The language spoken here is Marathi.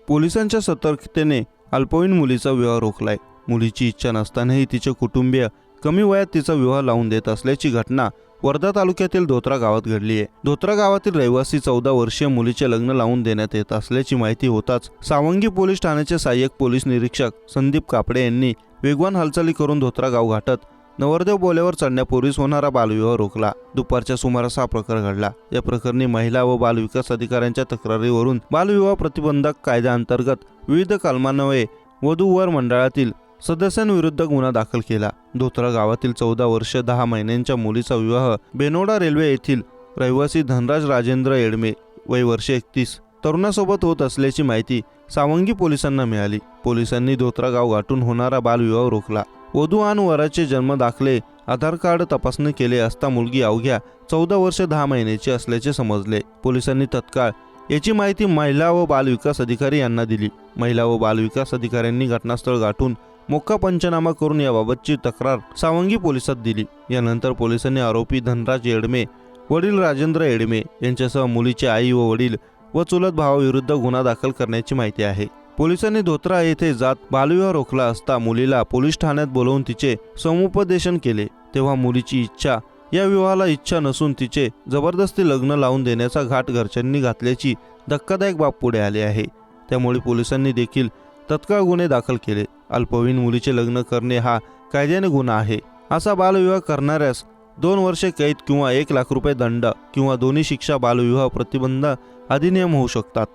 पोलिसांच्या सतर्कतेने अल्पवयीन मुलीचा विवाह रोखलाय। मुलीची इच्छा नसतानाही तिचे कुटुंबीय कमी वयात तिचा विवाह लावून देत असल्याची घटना वर्धा तालुक्यातील धोत्रा गावात घडली आहे। धोत्रा गावातील रहिवासी 14 वर्षीय मुलीचे लग्न लावून देण्यात येत असल्याची माहिती होताच सावंगी पोलीस ठाण्याचे सहाय्यक पोलीस निरीक्षक संदीप कापडे यांनी वेगवान हालचाली करून धोत्रा गाव गाठत नवरदेव बोलेवर चढण्यापूर्वीच होणारा बालविवाह रोखला। दुपारच्या सुमारास हा प्रकार घडला। या प्रकरणी महिला व बाल विकास अधिकाऱ्यांच्या तक्रारीवरून बालविवाह प्रतिबंधक कायद्याअंतर्गत विविध कलमान्वये वधूवर मंडळातील सदस्यांविरुद्ध गुन्हा दाखल केला। धोत्रा गावातील 14 वर्ष 10 महिन्यांच्या मुलीचा विवाह बेनोडा रेल्वे येथील रहिवासी धनराज राजेंद्र येडमे वय वर्ष 31 तरुणासोबत होत असल्याची माहिती सावंगी पोलिसांना मिळाली। पोलिसांनी धोत्रा गाव गाठून होणारा बालविवाह रोखला। वधू आणि वराचे जन्म दाखले आधार कार्ड तपासणी केले असता मुलगी अवघ्या 14 वर्ष 10 महिन्याची असल्याचे समजले। पोलिसांनी तत्काळ याची माहिती महिला व बाल विकास अधिकारी यांना दिली। महिला व बाल विकास अधिकाऱ्यांनी घटनास्थळ गाठून मोक्का पंचनामा करून याबाबतची तक्रार सावंगी पोलिसात दिली। यानंतर पोलिसांनी आरोपी धनराज येडमे वडील राजेंद्र येडमे यांच्यासह मुलीचे आई व वडील व चुलत भावाविरुद्ध गुन्हा दाखल करण्याची माहिती आहे। पोलिसांनी धोत्रा येथे जात बालविवाह रोखला असता मुलीला पोलीस ठाण्यात बोलवून तिचे समुपदेशन केले। तेव्हा मुलीची इच्छा या विवाहाला इच्छा नसून तिचे जबरदस्ती लग्न लावून देण्याचा घाट घरच्यांनी घातल्याची धक्कादायक बाब पुढे आली आहे। त्यामुळे पोलिसांनी देखील तत्काळ गुन्हे दाखल केले। अल्पवयीन मुलीचे लग्न करणे हा कायद्याने गुन्हा आहे। असा बालविवाह करणाऱ्यास 2 वर्षे कैद किंवा 1 लाख रुपये दंड किंवा दोन्ही शिक्षा बालविवाह प्रतिबंध अधिनियम होऊ शकतात।